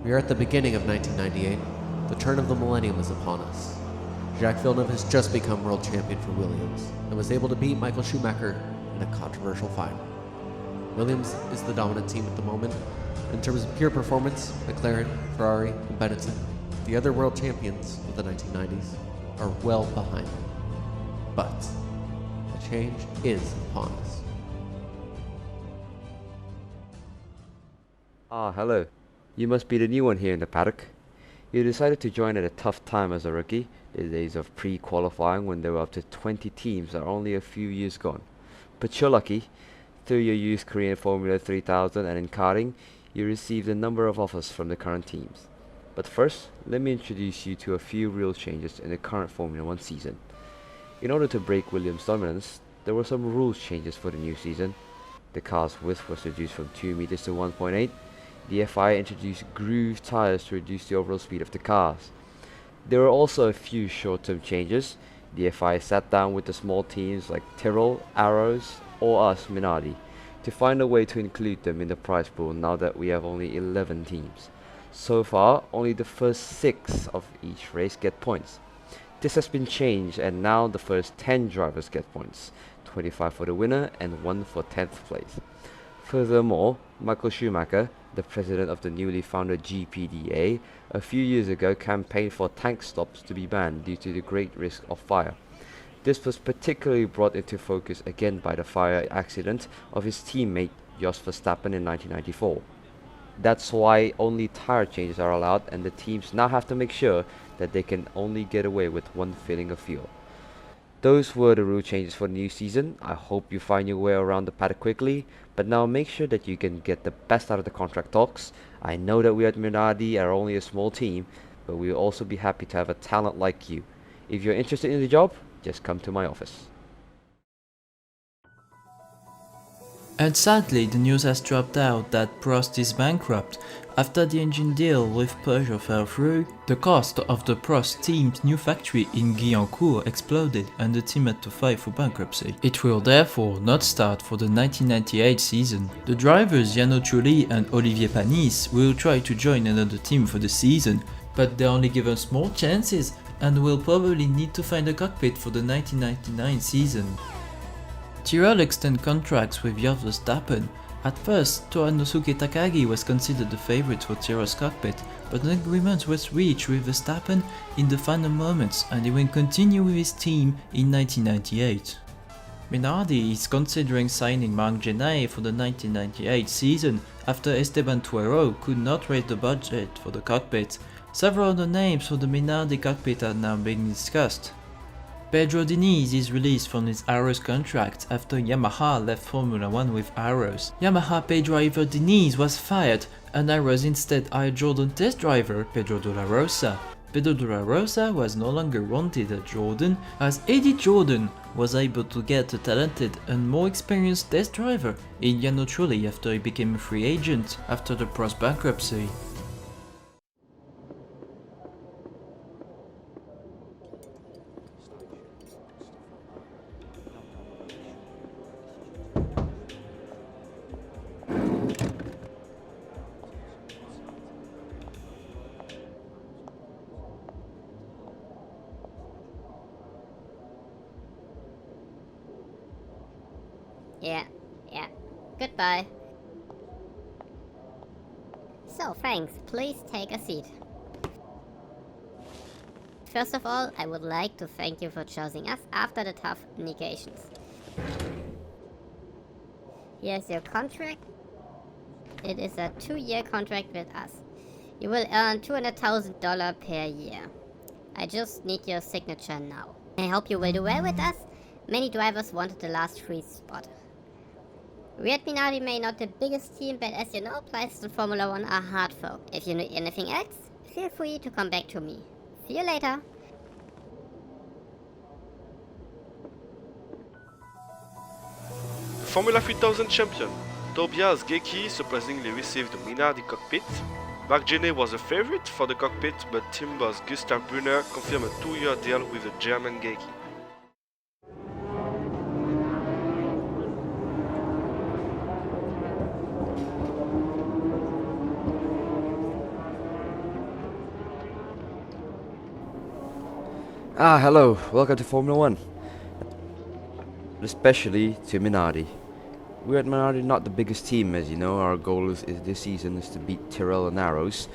We are at the beginning of 1998. The turn of the millennium is upon us. Jacques Villeneuve has just become world champion for Williams and was able to beat Michael Schumacher in a controversial final. Williams is the dominant team at the moment. In terms of pure performance, McLaren, Ferrari, and Benetton, the other world champions of the 1990s, are well behind them. But a change is upon us. Ah, hello. You must be the new one here in the paddock. You decided to join at a tough time as a rookie. The days of pre-qualifying when there were up to 20 teams are only a few years gone. But you're lucky. Through your youth career in Formula 3000 and in karting, you received a number of offers from the current teams. But first, let me introduce you to a few real changes in the current Formula 1 season. In order to break Williams' dominance, there were some rules changes for the new season. The car's width was reduced from 2 meters to 1.8. The FIA introduced grooved tires to reduce the overall speed of the cars. There were also a few short-term changes. The FIA sat down with the small teams like Tyrrell, Arrows, or us, Minadi, to find a way to include them in the prize pool now that we have only 11 teams. So far, only the first 6 of each race get points. This has been changed and now the first 10 drivers get points, 25 for the winner and 1 for 10th place. Furthermore, Michael Schumacher, the president of the newly founded GPDA, a few years ago campaigned for tank stops to be banned due to the great risk of fire. This was particularly brought into focus again by the fire accident of his teammate Jos Verstappen in 1994. That's why only tire changes are allowed and the teams now have to make sure that they can only get away with 1 filling of fuel. Those were the rule changes for the new season. I hope you find your way around the paddock quickly, but now make sure that you can get the best out of the contract talks. I know that we at Minadi are only a small team, but we will also be happy to have a talent like you. If you're interested in the job, just come to my office. And sadly, the news has dropped out that Prost is bankrupt. After the engine deal with Peugeot fell through, the cost of the Prost team's new factory in Guyancourt exploded and the team had to file for bankruptcy. It will therefore not start for the 1998 season. The drivers Jarno Trulli and Olivier Panis will try to join another team for the season, but they're only given small chances and will probably need to find a cockpit for the 1999 season. Tyrrell extend contracts with Jos Verstappen. At first, Toranosuke Takagi was considered the favorite for Tyrrell's cockpit, but an agreement was reached with Verstappen in the final moments and he will continue with his team in 1998. Minardi is considering signing Marc Genet for the 1998 season after Esteban Tuero could not raise the budget for the cockpit. Several other names for the Minardi cockpit are now being discussed. Pedro Diniz is released from his Arrows contract after Yamaha left Formula 1 with Arrows. Yamaha pay driver Diniz was fired and Arrows instead hired Jordan test driver Pedro de la Rosa. Pedro de la Rosa was no longer wanted at Jordan as Eddie Jordan was able to get a talented and more experienced test driver in Jarno Trulli after he became a free agent after the Prost bankruptcy. Yeah. Goodbye. So, thanks. Please take a seat. First of all, I would like to thank you for choosing us after the tough negations. Here's your contract. It is a 2-year contract with us. You will earn $200,000 per year. I just need your signature now. I hope you will do well with us. Many drivers wanted the last free spot. We at Minadi may not the biggest team, but as you know, places in Formula 1 are hard folk. If you need anything else, feel free to come back to me. See you later. Formula 3000 champion Tobias Geki surprisingly received the Minardi cockpit. Marc Genet was a favorite for the cockpit, but team boss Gustav Brunner confirmed a 2-year deal with the German Geki. Hello, welcome to Formula 1. Especially to Minadi. We're at Minadi not the biggest team, as you know. Our goal is this season is to beat Tyrrell and Arrows.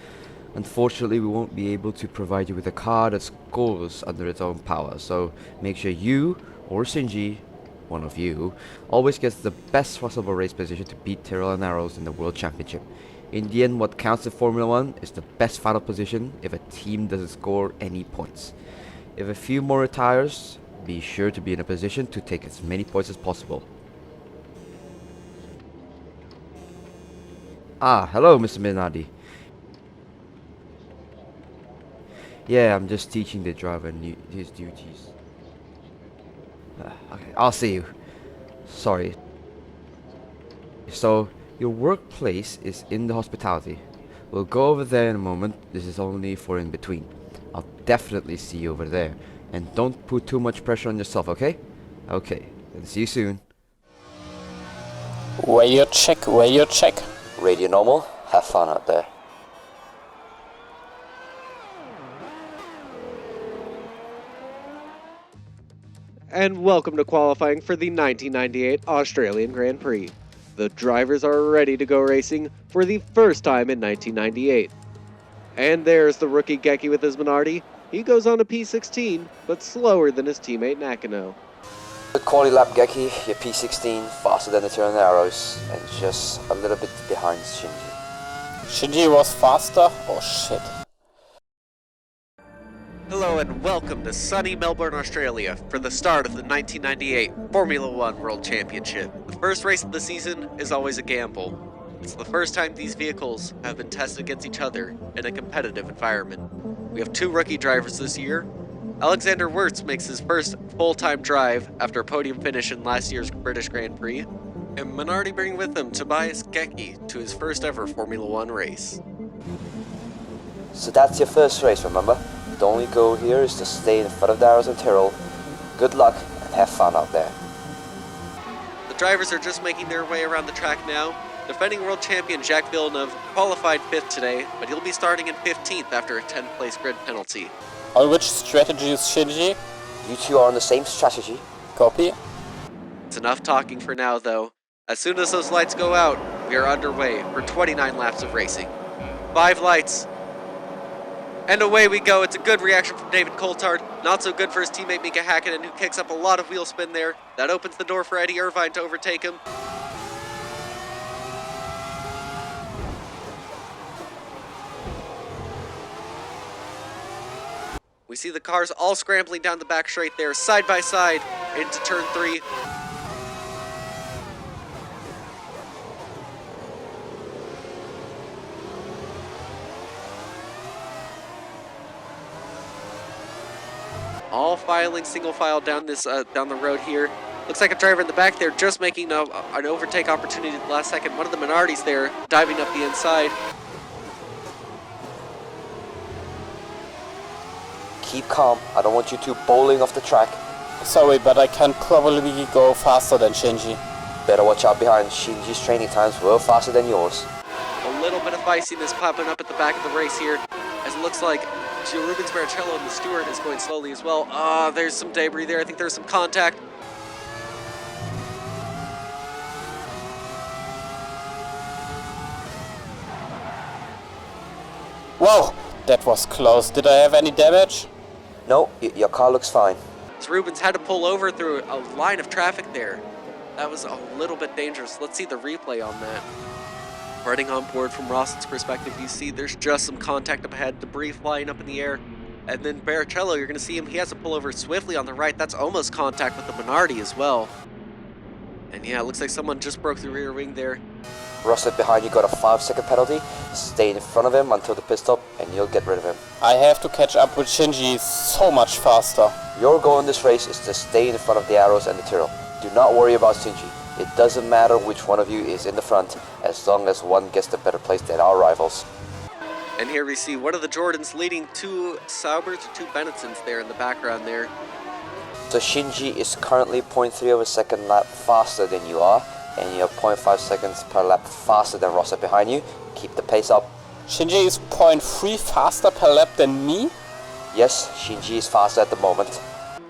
Unfortunately, we won't be able to provide you with a car that scores under its own power, so make sure you, or Shinji, one of you, always gets the best possible race position to beat Tyrrell and Arrows in the World Championship. In the end, what counts in Formula 1 is the best final position if a team doesn't score any points. If a few more retires, be sure to be in a position to take as many points as possible. Hello, Mr. Minadi. Yeah, I'm just teaching the driver his duties. Okay, I'll see you. Sorry. So, your workplace is in the hospitality. We'll go over there in a moment. This is only for in between. I'll definitely see you over there. And don't put too much pressure on yourself, okay? Okay, then see you soon. Radio check, radio check. Radio normal, have fun out there. And welcome to qualifying for the 1998 Australian Grand Prix. The drivers are ready to go racing for the first time in 1998. And there's the rookie Geki with his Minardi. He goes on a P16, but slower than his teammate Nakano. Good quality lap, Geki. You're P16, faster than the Tyrrell and Arrows, and just a little bit behind Shinji. Shinji was faster? Oh shit. Hello and welcome to sunny Melbourne, Australia for the start of the 1998 Formula 1 World Championship. The first race of the season is always a gamble. It's the first time these vehicles have been tested against each other in a competitive environment. We have two rookie drivers this year. Alexander Wirtz makes his first full-time drive after a podium finish in last year's British Grand Prix, and Minardi bring with him Tobias Geki to his first ever Formula 1 race. So that's your first race, remember? The only goal here is to stay in front of the Arrows and Tyrrell. Good luck and have fun out there. The drivers are just making their way around the track now. Defending world champion Jacques Villeneuve qualified 5th today, but he'll be starting in 15th after a 10th place grid penalty. On which strategy is Shinji? You two are on the same strategy. Copy. It's enough talking for now, though. As soon as those lights go out, we are underway for 29 laps of racing. 5 lights. And away we go. It's a good reaction from David Coulthard. Not so good for his teammate Mika Hakkinen, who kicks up a lot of wheel spin there. That opens the door for Eddie Irvine to overtake him. We see the cars all scrambling down the back straight there, side by side, into turn 3. All filing single file down this down the road here. Looks like a driver in the back there just making an overtake opportunity at the last second. One of the Minardis there diving up the inside. Keep calm. I don't want you two bowling off the track. Sorry, but I can probably go faster than Shinji. Better watch out behind. Shinji's training times were faster than yours. A little bit of iciness popping up at the back of the race here, as it looks like Gio Rubens Barrichello and the Stewart is going slowly as well. There's some debris there. I think there's some contact. Whoa, that was close. Did I have any damage? No, your car looks fine. As Rubens had to pull over through a line of traffic there. That was a little bit dangerous. Let's see the replay on that. Running on board from Rawson's perspective, you see there's just some contact up ahead, debris flying up in the air. And then Barrichello, you're going to see him, he has to pull over swiftly on the right. That's almost contact with the Minardi as well. And yeah, it looks like someone just broke the rear wing there. Russell behind you got a 5-second penalty. Stay in front of him until the pit stop and you'll get rid of him. I have to catch up with Shinji so much faster. Your goal in this race is to stay in front of the Arrows and the Tyrrell. Do not worry about Shinji. It doesn't matter which one of you is in the front, as long as one gets the better place than our rivals. And here we see one of the Jordans leading 2 Saubers or 2 Bennettsons there in the background there. So Shinji is currently 0.3 of a second lap faster than you are, and you're 0.5 seconds per lap faster than Rossa behind you. Keep the pace up. Shinji is 0.3 faster per lap than me? Yes, Shinji is faster at the moment.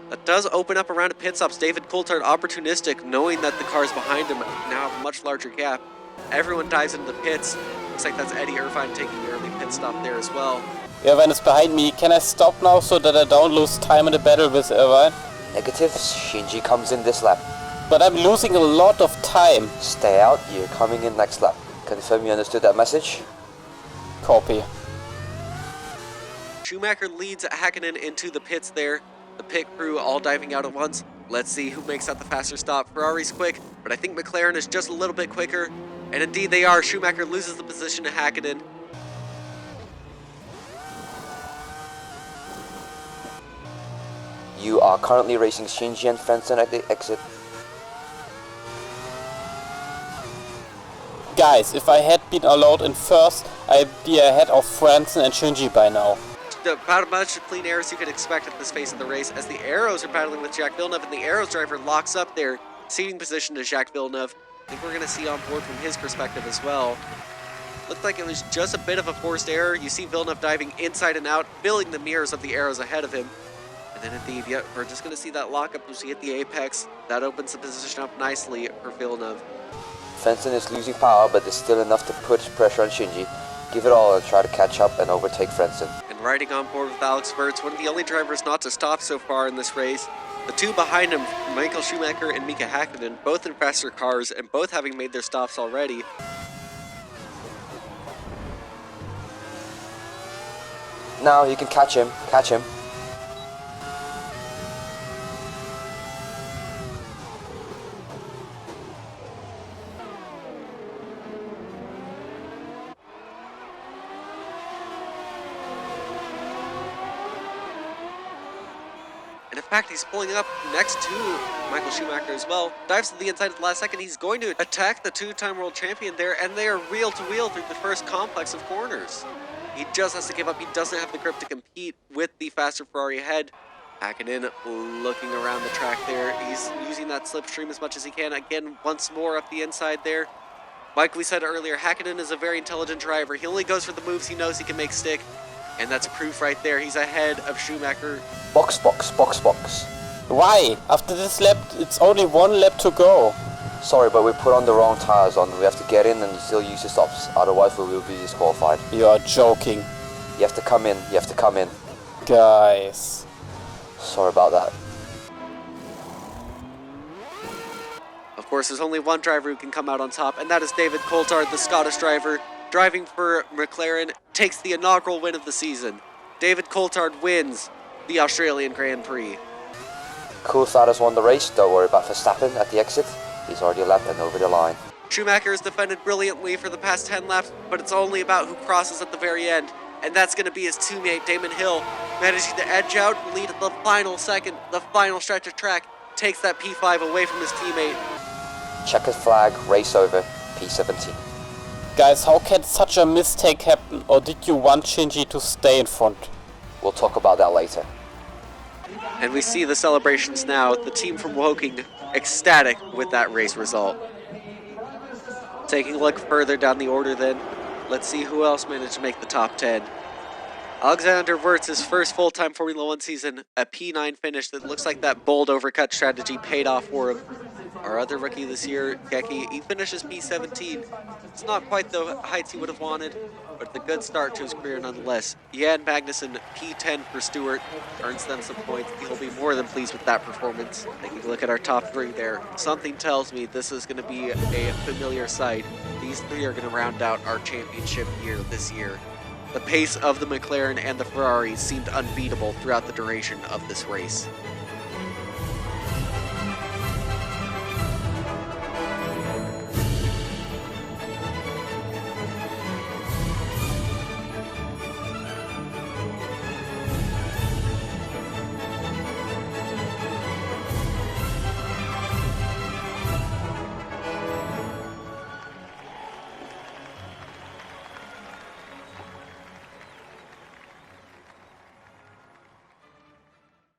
That does open up around pit stops. David Coulthard opportunistic, knowing that the cars behind him now have a much larger gap. Everyone dives into the pits. Looks like that's Eddie Irvine taking the early pit stop there as well. Irvine is behind me. Can I stop now so that I don't lose time in the battle with Irvine? Negative, Shinji comes in this lap. But I'm losing a lot of time. Stay out, you're coming in next lap. Confirm you understood that message? Copy. Schumacher leads Hakkinen into the pits there. The pit crew all diving out at once. Let's see who makes out the faster stop. Ferrari's quick, but I think McLaren is just a little bit quicker. And indeed they are. Schumacher loses the position to Hakkinen. You are currently racing Shinji and Frentzen at the exit. Guys, if I had been allowed in first, I'd be ahead of Frentzen and Shinji by now. About as much clean air as you could expect at this phase of the race, as the Arrows are battling with Jacques Villeneuve, and the Arrows driver locks up their seating position to Jacques Villeneuve. I think we're going to see on board from his perspective as well. Looked like it was just a bit of a forced error. You see Villeneuve diving inside and out, filling the mirrors of the Arrows ahead of him. And then indeed, yeah, we're just going to see that lockup as we hit the apex. That opens the position up nicely for Villeneuve. Frentzen is losing power, but there's still enough to put pressure on Shinji. Give it all and try to catch up and overtake Frentzen. And riding on board with Alex Wirtz, one of the only drivers not to stop so far in this race. The two behind him, Michael Schumacher and Mika Hakkinen, both in faster cars and both having made their stops already. Now you can catch him, catch him. In fact, he's pulling up next to Michael Schumacher as well. Dives to the inside at the last second. He's going to attack the two-time world champion there, and they are wheel-to-wheel through the first complex of corners. He just has to give up. He doesn't have the grip to compete with the faster Ferrari ahead. Hakkinen looking around the track there. He's using that slipstream as much as he can. Again, once more up the inside there. Like we said earlier, Hakkinen is a very intelligent driver. He only goes for the moves he knows he can make stick. And that's proof right there. He's ahead of Schumacher. Box, box, box, box. Why? After this lap, it's only one lap to go. Sorry, but we put on the wrong tires on. We have to get in and still use the stops. Otherwise, we will be disqualified. You are joking. You have to come in. You have to come in. Guys. Sorry about that. Of course, there's only one driver who can come out on top, and that is David Coulthard, the Scottish driver. Driving for McLaren, takes the inaugural win of the season. David Coulthard wins the Australian Grand Prix. Coulthard has won the race. Don't worry about Verstappen at the exit. He's already a lap and over the line. Schumacher has defended brilliantly for the past 10 laps, but it's only about who crosses at the very end. And that's going to be his teammate, Damon Hill, managing to edge out and lead at the final second, the final stretch of track, takes that P5 away from his teammate. Checkered flag, race over, P17. Guys, how can such a mistake happen? Or did you want Shinji to stay in front? We'll talk about that later. And we see the celebrations now. The team from Woking ecstatic with that race result. Taking a look further down the order then, let's see who else managed to make the top 10. Alexander Wirtz's first full-time Formula 1 season, a P9 finish that looks like that bold overcut strategy paid off for him. Our other rookie this year, Geki, he finishes P17. It's not quite the heights he would have wanted, but a good start to his career nonetheless. Jan Magnussen, P10 for Stewart, earns them some points. He'll be more than pleased with that performance. Taking a look at our top three there, something tells me this is going to be a familiar sight. These three are going to round out our championship year this year. The pace of the McLaren and the Ferrari seemed unbeatable throughout the duration of this race.